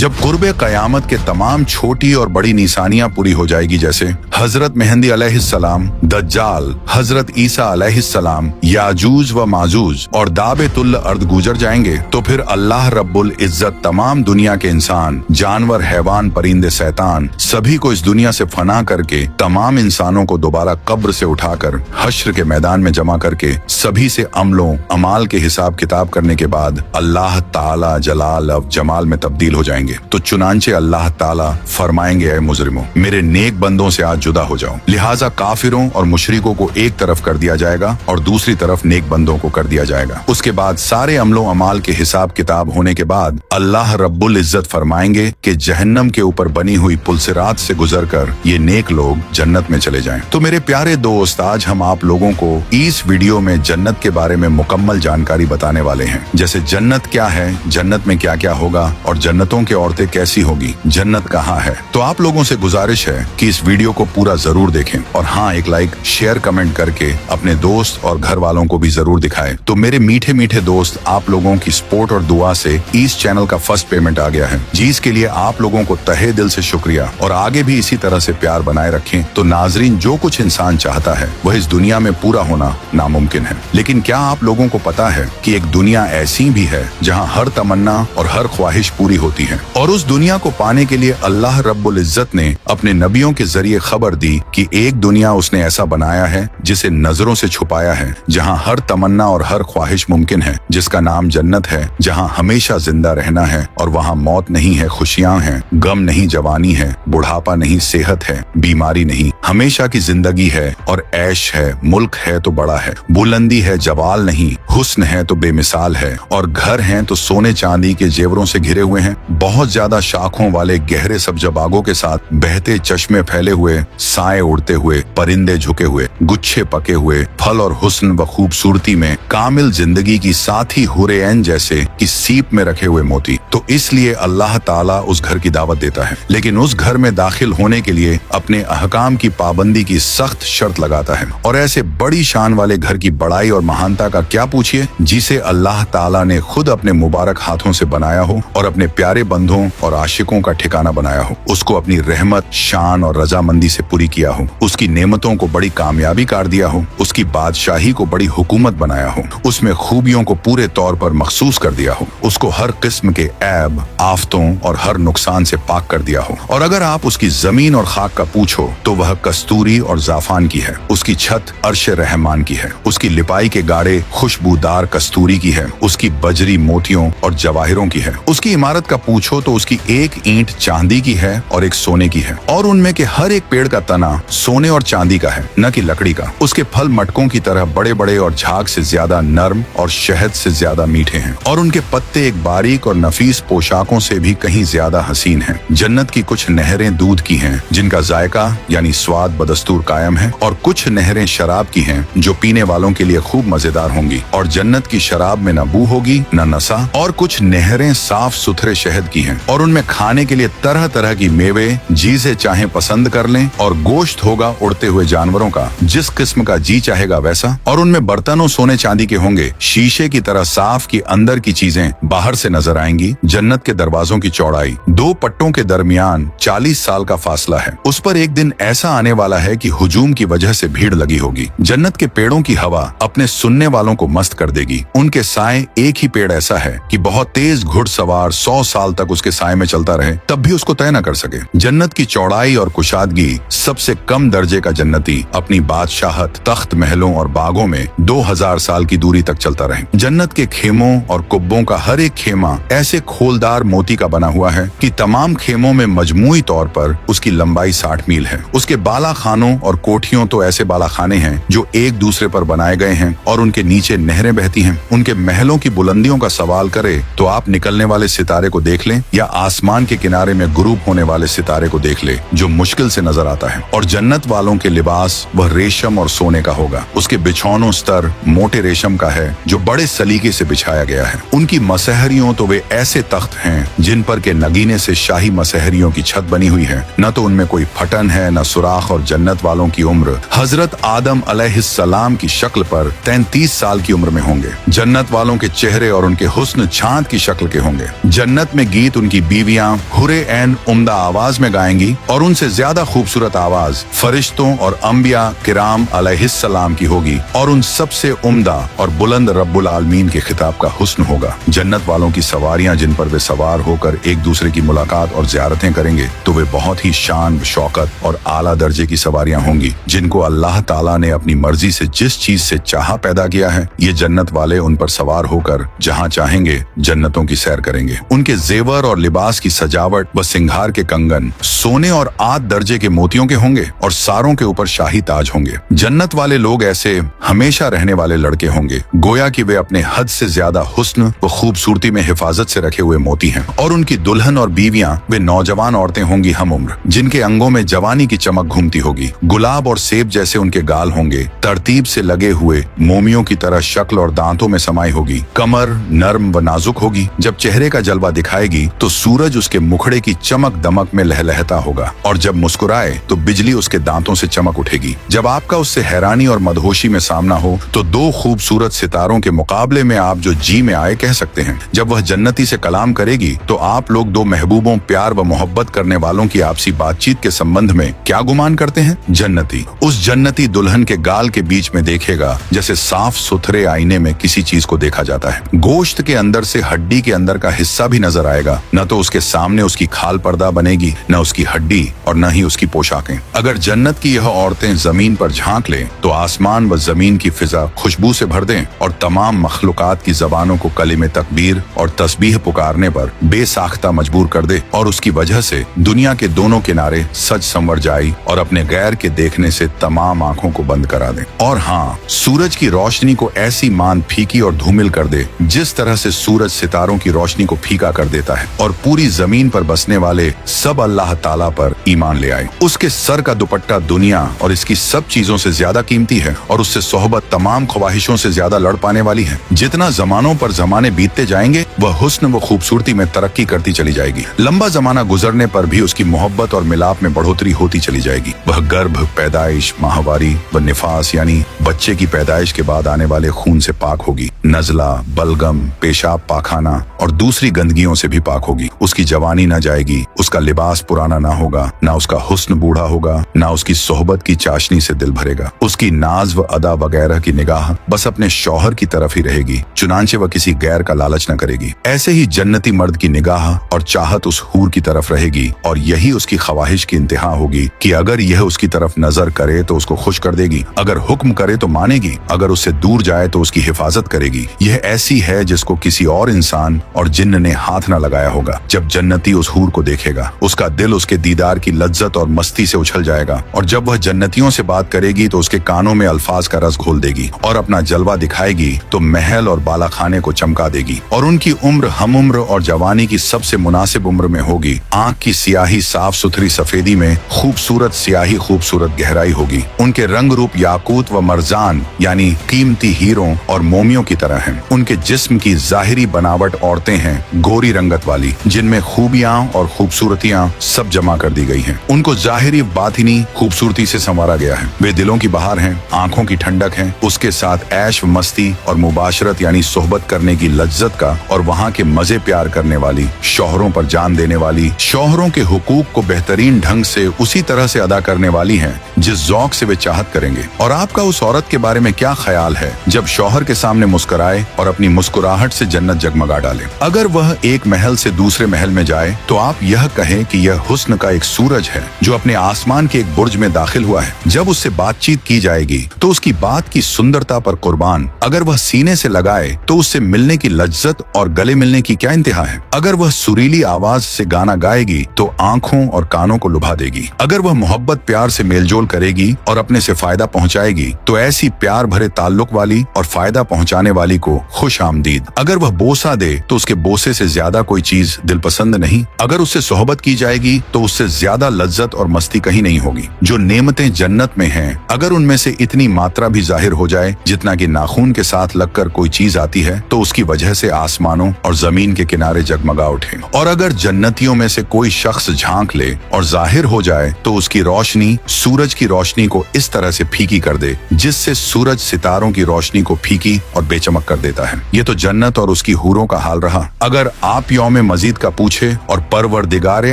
जब कुर्बे कयामत के तमाम छोटी और बड़ी निशानियां पूरी हो जाएगी, जैसे हजरत मेहंदी अलैहिस्सलाम, दज्जाल, हजरत ईसा अलैहिस्सलाम, याजूज व माजूज और दाबेतुल अर्द गुजर जाएंगे, तो फिर अल्लाह रब्बुल इज्जत तमाम दुनिया के इंसान, जानवर, हैवान, परिंदे, शैतान सभी को इस दुनिया से फना करके तमाम इंसानों को दोबारा कब्र से उठाकर हश्र के मैदान में जमा करके सभी से अमलों अमाल के हिसाब किताब करने के बाद अल्लाह ताला जलाल अब जमाल में तब्दील हो जाएंगे। तो चुनांचे अल्लाह ताला फरमाएंगे, ऐ मुजरिमों, मेरे नेक बंदों से आज जुदा हो जाओ। लिहाजा काफिरों और मुशरिकों को एक तरफ कर दिया जाएगा और दूसरी तरफ नेक बंदों को कर दिया जाएगा। उसके बाद सारे अमलों अमाल के हिसाब किताब होने के बाद अल्लाह रब्बुल इज्जत फरमाएंगे कि जहन्नम के ऊपर बनी हुई पुलसिरात से गुजरकर ये नेक लोग जन्नत में चले जाएं। तो मेरे प्यारे दोस्त, आज हम आप लोगों को इस वीडियो में जन्नत के बारे में मुकम्मल जानकारी बताने वाले हैं, जैसे जन्नत क्या है, जन्नत में क्या क्या होगा और जन्नतों की औरतें कैसी होगी, जन्नत कहाँ है। तो आप लोगों से गुजारिश है कि इस वीडियो को पूरा जरूर देखें और हाँ, एक लाइक शेयर कमेंट करके अपने दोस्त और घर वालों को भी जरूर दिखाएं। तो मेरे मीठे मीठे दोस्त, आप लोगों की सपोर्ट और दुआ से इस चैनल का फर्स्ट पेमेंट आ गया है जी। इसके लिए आप लोगों को तहे दिल से शुक्रिया और आगे भी इसी तरह से प्यार बनाए रखें। तो नाजरीन, जो कुछ इंसान चाहता है वह इस दुनिया में पूरा होना नामुमकिन है, लेकिन क्या आप लोगों को पता है कि एक दुनिया ऐसी भी है जहां हर तमन्ना और हर ख्वाहिश पूरी होती है। और उस दुनिया को पाने के लिए अल्लाह रब्बुल इज्जत ने अपने नबियों के जरिए खबर दी कि एक दुनिया उसने ऐसा बनाया है जिसे नजरों से छुपाया है, जहां हर तमन्ना और हर ख्वाहिश मुमकिन है, जिसका नाम जन्नत है, जहां हमेशा जिंदा रहना है और वहां मौत नहीं है, खुशियां हैं, गम नहीं जवानी है, बुढ़ापा नहीं सेहत है, बीमारी नहीं, हमेशा की जिंदगी है और ऐश है, मुल्क है तो बड़ा है, बुलंदी है जवाल नहीं, हुस्न है तो बेमिसाल है, और घर हैं तो सोने चांदी के जेवरों से घिरे हुए हैं, बहुत ज्यादा शाखों वाले गहरे सब्ज बागों के साथ, बहते चश्मे फैले हुए, साए उड़ते हुए, परिंदे झुके हुए, गुच्छे पके हुए, फल और हुस्न व खूबसूरती में कामिल जिंदगी की साथ ही हुरैन जैसे कि सीप में रखे हुए मोती। तो इसलिए अल्लाह ताला उस घर की दावत देता है, लेकिन उस घर में दाखिल होने के लिए अपने अहकाम की पाबंदी की सख्त शर्त लगाता है। और ऐसे बड़ी शान वाले घर की बड़ाई और महानता का क्या पूछिए, जिसे अल्लाह ताला ने खुद अपने मुबारक हाथों से बनाया हो और अपने प्यारे बंधुओं और आशिकों का ठिकाना बनाया हो, उसको अपनी रहमत, शान और रजामंदी से पूरी किया हो, उसकी नेमतों को बड़ी कामयाबी कर दिया हो, उसकी बादशाही को बड़ी हुकूमत बनाया हो, उसमें खूबियों को पूरे तौर पर मखसूस कर दिया हो, उसको हर किस्म के ऐब, आफतों और हर नुकसान से पाक कर दिया हो। और अगर आप उसकी जमीन और खाक का पूछो तो वह कस्तूरी और जाफान की है, उसकी छत अर्श रहमान की है, उसकी लिपाई के गाड़े खुशबूदार कस्तूरी की है, उसकी बजरी मोतियों और जवाहिरों की है, उसकी इमारत का पूछो तो उसकी एक ईंट चांदी की है और एक सोने की है, और उनमें के हर एक पेड़ का तना सोने और चांदी का है, न कि लकड़ी का। उसके फल मटकों की तरह बड़े बड़े और झाग से ज्यादा नर्म और शहद से ज्यादा मीठे हैं, और उनके पत्ते एक बारीक और नफीस पोशाकों से भी कहीं ज्यादा हसीन हैं। जन्नत की कुछ नहरें दूध की हैं, जिनका जायका यानी स्वाद बदस्तूर कायम है, और कुछ नहरें शराब की हैं जो पीने वालों के लिए खूब मजेदार होंगी, और जन्नत की शराब में न बू होगी न नशा। और कुछ नहरें साफ सुथरे शहद की हैं, और उनमें खाने के लिए तरह तरह की मेवे जी से चाहे पसंद कर लें, और गोश्त होगा उड़ते हुए जानवरों का, जिस किस्म का जी चाहेगा वैसा। और उनमें बर्तनों सोने चांदी के होंगे, शीशे की तरह साफ की अंदर की चीजें बाहर से नजर आएंगी। जन्नत के दरवाजों की चौड़ाई 2 पट्टों के दरमियान 40 साल का फासला है। उस पर एक दिन ऐसा आने वाला है कि हुजूम की वजह से भीड़ लगी होगी। जन्नत के पेड़ों की हवा अपने सुनने वालों को मस्त कर देगी। उनके साए, एक ही पेड़ ऐसा है कि बहुत तेज घुड़सवार 100 साल तक उसके साए में चलता रहे तब भी उसको तय न कर सके। जन्नत की चौड़ाई और कुशादगी सबसे कम दर्जे का जन्नती अपनी बादशाहत, तख्त, महलों और बागों में 2000 साल की दूरी तक चलता रहे। जन्नत के खेमों और कुब्बों का हर एक खेमा ऐसे खोलदार मोती का बना हुआ है कि तमाम खेमों में मजमूई तौर पर उसकी लंबाई 60 मील है। उसके बाला खानों और कोठियों तो ऐसे बाला खाने हैं जो एक दूसरे पर बनाए गए हैं और उनके नीचे नहरें बहती हैं। उनके महलों की बुलंदियों का सवाल करे तो आप निकलने वाले सितारे को देख लें या आसमान के किनारे में गुरूब होने वाले सितारे को देख ले, जो मुश्किल से नजर आता है। और जन्नत वालों के लिबास वह रेशम और सोने का होगा। उसके बिछौनों स्तर मोटे रेशम का है जो बड़े सलीके से बिछाया गया है। उनकी मसहरियों तो वे ऐसे तख्त हैं जिन पर के नगीने से शाही मसहरियों की छत बनी हुई है। न तो उनमें कोई फटन है न सुराख। और जन्नत वालों की उम्र हजरत आदम अलैहिस्सलाम की शक्ल पर 33 साल की उम्र में होंगे। जन्नत वालों के चेहरे और उनके हुस्न चांद की शक्ल के होंगे। जन्नत में गीत गीत उनकी बीवियां हुरे एन उम्दा आवाज में गाएंगी और उनसे ज्यादा खूबसूरत आवाज फरिश्तों और अंबिया किराम अलैहिस्सलाम की होगी और उन सबसे उम्दा और बुलंद रब्बुल आलमीन के खिताब का हुस्न होगा। जन्नत वालों की सवारियां जिन पर वे सवार होकर एक दूसरे की मुलाकात और ज़ियारतें करेंगे तो वे बहुत ही शान, शौकत और आला दर्जे की सवारियां होंगी जिनको अल्लाह ताला ने अपनी मर्जी से जिस चीज से चाहा पैदा किया है। ये जन्नत वाले उन पर सवार होकर जहां चाहेंगे जन्नतों की सैर करेंगे। उनके जेवर और लिबास की सजावट व सिंगार के कंगन सोने और आद दर्जे के मोतियों के होंगे और सारों के ऊपर शाही ताज होंगे। जन्नत वाले लोग ऐसे हमेशा रहने वाले लड़के होंगे गोया कि वे अपने हद से ज्यादा हुस्न व खूबसूरती में हिफाजत से रखे हुए मोती हैं और उनकी दुल्हन और बीवियां वे नौजवान औरतें होंगी हम उम्र जिनके अंगों में जवानी की चमक घूमती होगी। गुलाब और सेब जैसे उनके गाल होंगे, तरतीब से लगे हुए मोमियों की तरह शक्ल और दांतों में समाई होगी। कमर नर्म व नाजुक होगी। जब चेहरे का जलवा दिखाएगी तो सूरज उसके मुखड़े की चमक दमक में लहलहता होगा और जब मुस्कुराए तो बिजली उसके दांतों से चमक उठेगी। जब आपका उससे हैरानी और मदहोशी में सामना हो तो दो खूबसूरत सितारों के मुकाबले में आप जो जी में आए कह सकते हैं। जब वह जन्नती से कलाम करेगी तो आप लोग दो महबूबों, प्यार व मोहब्बत करने वालों की आपसी बातचीत के संबंध में क्या गुमान करते हैं? जन्नती उस जन्नती दुल्हन के गाल के बीच में देखेगा जैसे साफ सुथरे आईने में किसी चीज को देखा जाता है। गोश्त के अंदर से हड्डी के अंदर का हिस्सा भी नजर आएगा। न तो उसके सामने उसकी खाल पर्दा बनेगी, न उसकी हड्डी और न ही उसकी पोशाकें। अगर जन्नत की यह औरतें जमीन पर झांक लें तो आसमान व जमीन की फिजा खुशबू से भर दें और तमाम मखलूकात की जबानों को कलिमे तकबीर और तस्बीह पुकारने पर बेसाख्ता मजबूर कर दे और उसकी वजह से दुनिया के दोनों किनारे सज संवर जाए और अपने गैर के देखने से तमाम आंखों को बंद करा दे। और हाँ, सूरज की रोशनी को ऐसी मान फीकी और धूमिल कर दे जिस तरह से सूरज सितारों की रोशनी को फीका कर देता है और पूरी जमीन पर बसने वाले सब अल्लाह ताला पर ईमान ले आए। उसके सर का दुपट्टा दुनिया और इसकी सब चीजों से ज्यादा कीमती है और उससे सोहबत तमाम ख्वाहिशों से ज्यादा लड़ पाने वाली है। जितना जमानों पर जमाने बीतते जाएंगे वह हुस्न व खूबसूरती में तरक्की करती चली जाएगी। लंबा जमाना गुजरने पर भी उसकी मोहब्बत और मिलाप में बढ़ोतरी होती चली जाएगी। वह गर्भ, पैदाइश, माहवारी व निफास यानी बच्चे की पैदाइश के बाद आने वाले खून से पाक होगी। नजला, बलगम, पेशाब, पाखाना और दूसरी गंदगियों से भी पाक होगी। उसकी जवानी न जाएगी, उसका लिबास पुराना ना होगा, ना उसका हुस्न बूढ़ा होगा, ना उसकी सोहबत की चाशनी से दिल भरेगा। उसकी नाज व अदा वगैरह की निगाह बस अपने शौहर की तरफ ही रहेगी, चुनांचे वह किसी गैर का लालच न करेगी। ऐसे ही जन्नती मर्द की निगाह और चाहत उस हूर की तरफ रहेगी और यही उसकी ख्वाहिश की इंतहा होगी कि अगर यह उसकी तरफ नजर करे तो उसको खुश कर देगी, अगर हुक्म करे तो मानेगी, अगर उससे दूर जाए तो उसकी हिफाजत करेगी। यह ऐसी है जिसको किसी और इंसान और जिन्न ने हाथ न लगाया होगा। जब जन्नती उस हूर को देखेगा उसका दिल उसके दीदार की लज्जत और मस्ती से उछल जाएगा और जब वह जन्नतियों से बात करेगी तो उसके कानों में अल्फाज का रस घोल देगी और अपना जलवा दिखाएगी तो महल और बालाखाने को चमका देगी और उनकी उम्र हम उम्र और जवानी की सबसे मुनासिब उम्र में होगी। आंख की सियाही साफ सुथरी सफेदी में खूबसूरत सियाही खूबसूरत गहराई होगी। उनके रंग रूप याकूत व मरजान यानी कीमती हीरों और मोमियों की तरह हैं। उनके जिस्म की जाहिरी बनावट औरतें हैं गोरी रंगत वाली जिनमें खूबियां और खूबसूरतियां सब जमा कर दी गई हैं। उनको जाहिरी बातिनी खूबसूरती से संवारा गया है। वे दिलों की बहार हैं, आंखों की ठंडक हैं, उसके साथ ऐश मस्ती और मुबाशरत यानी सोहबत करने की लज्जत का और वहाँ के मजे प्यार करने वाली, शौहरों पर जान देने वाली, शौहरों के हुकूक को बेहतरीन ढंग से उसी तरह से अदा करने वाली हैं जिस ज़ौक़ से वे चाहत करेंगे। और आपका उस औरत के बारे में क्या ख्याल है जब शौहर के सामने मुस्कुराए और अपनी मुस्कुराहट से जन्नत जगमगा डाले? अगर वह एक महल से दूसरे महल में जाए तो आप यह कहें कि यह हुस्न का एक सूरज है जो अपने आसमान के एक बुर्ज में दाखिल हुआ है। जब उससे बातचीत की जाएगी तो उसकी बात की सुंदरता पर कुर्बान अगर वह सीने से लगाए तो उससे मिलने की लज्जत और गले मिलने की क्या इंतहा है। अगर वह सुरीली आवाज से गाना गाएगी तो आंखों और कानों को लुभा देगी। अगर वह मोहब्बत प्यार से मेलजोल करेगी और अपने से फायदा पहुंचाएगी तो ऐसी प्यार भरे ताल्लुक वाली और फायदा पहुंचाने वाली को खुश आमदीद। अगर वह बोसा दे तो उसके बोसे से ज्यादा कोई चीज दिल पसंद नहीं। अगर उससे सोहबत की जाएगी तो उससे ज्यादा लज्जत और मस्ती कहीं नहीं होगी। जो नेमतें जन्नत में हैं अगर उनमें से इतनी मात्रा भी जाहिर हो जाए जितना कि नाखून के साथ लगकर कोई चीज आती है तो उसकी वजह से आसमानों और जमीन के किनारे जगमगा उठे। और अगर जन्नतियों में से कोई शख्स झांक ले और जाहिर हो जाए तो उसकी रोशनी सूरज की रोशनी को इस तरह से फीकी कर दे जिस जिससे सूरज सितारों की रोशनी को फीकी और बेचमक कर देता है। ये तो जन्नत और उसकी हूरों का हाल रहा। अगर आप यौम मजीद का पूछे और परवरदिगारे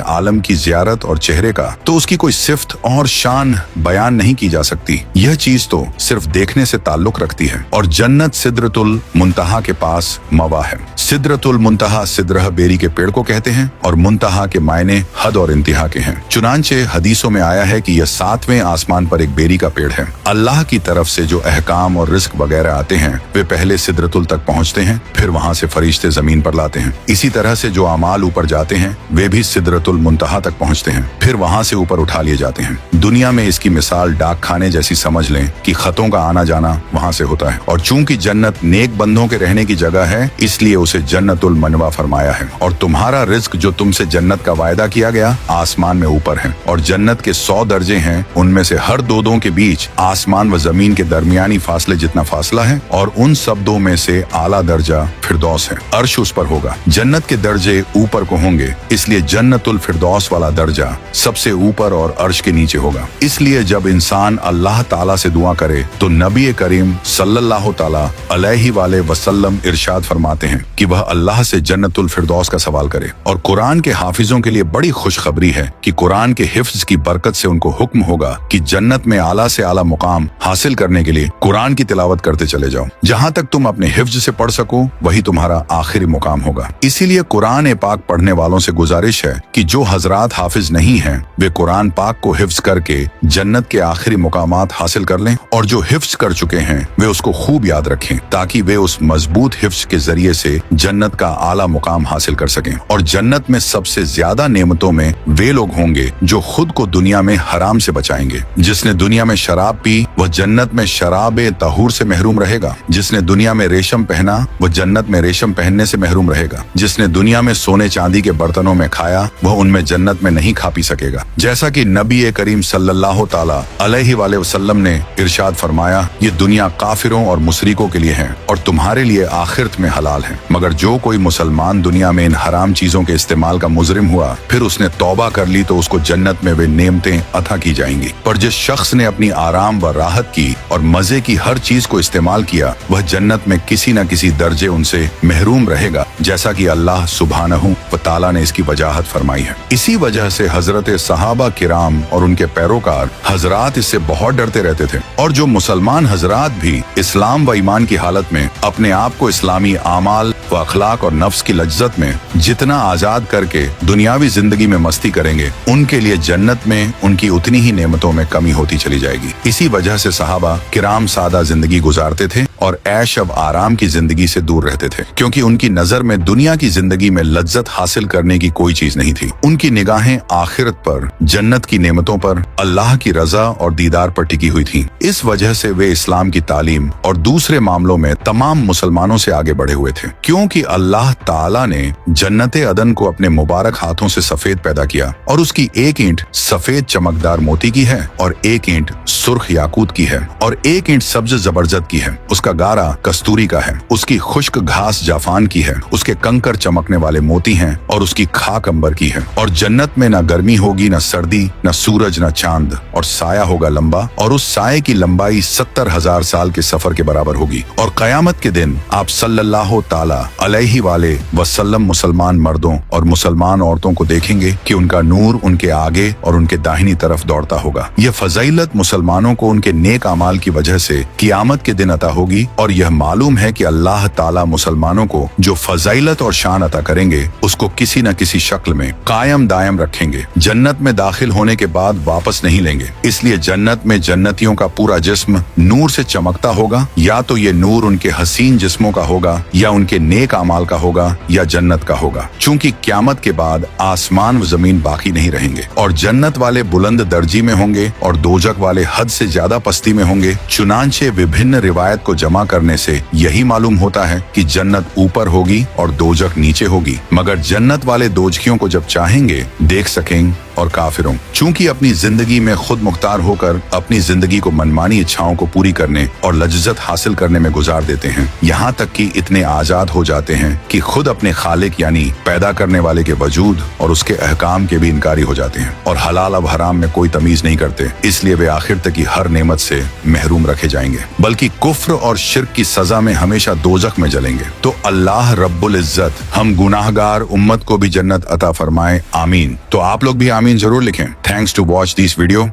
आलम की जियारत और चेहरे का, तो उसकी कोई सिफ्त और शान बयान नहीं की जा सकती। यह चीज तो सिर्फ देखने से ताल्लुक रखती है। और जन्नत सिदरतुल मुंतहा के पास मवा है। सिदरतुल मुंतहा सिदरह बेरी के पेड़ को कहते हैं और मुंतहा के मायने हद और इंतहा के हैं। चुनांचे हदीसों में आया है कि यह 7वें आसमान पर एक बेरी का पेड़ है। अल्लाह की तरफ से जो अहकाम और रिस्क वगैरह आते हैं वे पहले सिदरतुल तक पहुँचते हैं, फिर वहाँ से फरिश्ते जमीन पर लाते हैं। इसी तरह से जो अमाल ऊपर जाते हैं वे भी सिदरतुल मुंतहा तक पहुँचते हैं, फिर वहाँ से ऊपर उठा लिए जाते हैं। दुनिया में इसकी मिसाल डाक खाने जैसी समझ लें कि खतों का आना जाना वहाँ से होता है। और चूंकि जन्नत नेक बंदों के रहने की जगह है, इसलिए उसे जन्नतुल मनवा फरमाया है। और तुम्हारा रिस्क जो तुमसे जन्नत का वायदा किया गया आसमान में ऊपर है। और जन्नत के 100 दर्जे हैं, उनमें से हर दो के बीच आसमान व जमीन के दरमियानी फासले जितना फासला है। और उन सब दो में से आला दर्जा फिरदौस है। अर्श उस पर होगा। जन्नत के दर्जे ऊपर को होंगे, इसलिए जन्नतुल फिरदौस वाला दर्जा सबसे ऊपर और अर्श के नीचे होगा। इसलिए जब इंसान अल्लाह ताला से दुआ करे तो नबी करीम सल्लल्लाहु ताला अलैहि वाले वसल्लम इरशाद फरमाते हैं कि वह अल्लाह से जन्नतुल फिरदौस का सवाल करे। और कुरान के हाफिजों के लिए बड़ी खुशखबरी है कि कुरान के हिफ्ज की बरकत से उनको हुक्म होगा कि जन्नत में आला से आला मुकाम हासिल करने के लिए कुरान की तिलावत करते चले जाओ। जहाँ तक तुम अपने हिफ्ज से पढ़ सको वही तुम्हारा आखिरी मुकाम होगा। इसीलिए कुरान पाक पढ़ने वालों से गुजारिश है कि जो हजरात हाफिज नहीं हैं वे कुरान पाक को हिफ्ज करके जन्नत के आखिरी मुकामात हासिल कर लें, और जो हिफ्ज कर चुके हैं वे उसको खूब याद रखें ताकि वे उस मजबूत हिफ्ज के जरिए से जन्नत का आला मुकाम हासिल कर सकें। और जन्नत में सबसे ज्यादा नेमतों में वे लोग होंगे जो खुद को दुनिया में हराम से बचाएंगे। जिसने दुनिया में शराब पी वह जन्नत में शराबे तहूर से महरूम रहेगा। जिसने दुनिया में रेशम पहना वह जन्नत में रेशम पहनने से महरूम रहेगा। जिसने दुनिया में सोने चांदी के बर्तनों में खाया वह उनमें जन्नत में नहीं खा पी सकेगा। जैसा कि नबी करीम सल्लल्लाहु ताला अलैहि वाले वसल्लम ने इरशाद फरमाया, ये दुनिया काफिरों और मुशरिकों के लिए है और तुम्हारे लिए आखिरत में हलाल है। मगर जो कोई मुसलमान दुनिया में इन हराम चीजों के इस्तेमाल का मुजरिम हुआ फिर उसने तौबा कर ली तो उसको जन्नत में वे नेमतें अता की जाएंगी। पर जिस शख्स ने अपनी आराम व राहत की और मजे की हर चीज को इस्तेमाल किया वह जन्नत में किसी न किसी दर्जे उनसे महरूम रहेगा, जैसा कि अल्लाह सुब्हानहू व ताला ने इसकी वजाहत फरमाई है। इसी वजह से हजरत सहाबा किराम और उनके पैरोकार हजरात इससे बहुत डरते रहते थे। और जो मुसलमान हजरात भी इस्लाम व ईमान की हालत में अपने आप को इस्लामी आमाल व अखलाक और नफ्स की लज्जत में जितना आजाद करके दुनियावी जिंदगी में मस्ती करेंगे उनके लिए जन्नत में उनकी उतनी ही नेमतों में कमी होती चली जाएगी। इसी वजह से सहाबा किराम सादा जिंदगी गुजारते थे और ऐश अब आराम की जिंदगी से दूर रहते थे, क्योंकि उनकी नजर में दुनिया की जिंदगी में लज्जत हासिल करने की कोई चीज नहीं थी। उनकी निगाहें आखिरत पर, जन्नत की नेमतों पर, अल्लाह की रजा और दीदार पर टिकी हुई थी। इस वजह से वे इस्लाम की तालीम और दूसरे मामलों में तमाम मुसलमानों से आगे बढ़े हुए थे। क्योंकि अल्लाह ताला ने जन्नत अदन को अपने मुबारक हाथों से सफेद पैदा किया और उसकी एक ईंट सफेद चमकदार मोती की है और एक ईंट सुर्ख याकूत की है और एक ईंट सब्ज जबरजद की है। उसका गारा कस्तूरी का है, उसकी खुश्क घास जाफान की है, उसके कंकर चमकने वाले मोती हैं और उसकी खाक अंबर की है। और जन्नत में न गर्मी होगी, न सर्दी, न सूरज, न चांद, और साया होगा लंबा और उस साये की लंबाई 70,000 साल के सफर के बराबर होगी। और कयामत के दिन आप सल्लल्लाहु ताला अलैहि वाले वसल्लम मुसलमान मर्दों और मुसलमान औरतों को देखेंगे कि उनका नूर उनके आगे और उनके दाहिनी तरफ दौड़ता होगा। यह फजीलत मुसलमानों को उनके नेक अमाल की वजह से कियामत के दिन अता होगी। और यह मालूम है कि अल्लाह ताला मुसलमानों को जो फजीलत और शान अता करेंगे उसको किसी न किसी शक्ल में कायम दायम रखेंगे। जन्नत में दाखिल होने के बाद वापस नहीं लेंगे। इसलिए जन्नत में जन्नतियों का पूरा जिस्म नूर से चमकता होगा। या तो ये नूर उनके हसीन जिस्मों का होगा या उनके नेक अमाल का होगा या जन्नत का होगा। चूंकि क्यामत के बाद आसमान व जमीन बाकी नहीं रहेंगे और जन्नत वाले बुलंद दर्जी में होंगे और दोजक वाले हद से ज्यादा पस्ती में होंगे। चुनांचे विभिन्न रिवायत को जमा करने से यही मालूम होता है कि जन्नत ऊपर होगी और दोजक नीचे होगी। मगर जन्नत वाले दोजखियों को जब चाहेंगे देख सकेंगे और काफिरों चूंकि अपनी जिंदगी में खुद मुख्तार होकर अपनी जिंदगी को मनमानी इच्छाओं को पूरी करने और लज्जत हासिल करने में गुजार देते हैं, यहाँ तक कि इतने आजाद हो जाते हैं कि खुद अपने खालिक यानी यानी पैदा करने वाले के वजूद और उसके अहकाम के भी इनकारी हो जाते हैं और हलाल अब हराम में कोई तमीज नहीं करते, इसलिए वे आखिर तक की हर नेमत से महरूम रखे जाएंगे, बल्कि कुफ्र और शिर्क की सजा में हमेशा दोजख में जलेंगे। तो अल्लाह रब्बुल इज्जत हम गुनाहगार उम्मत को भी जन्नत अता फरमाए, आमीन। तो आप लोग भी आमीन जरूर लिखें। Thanks to watch this video.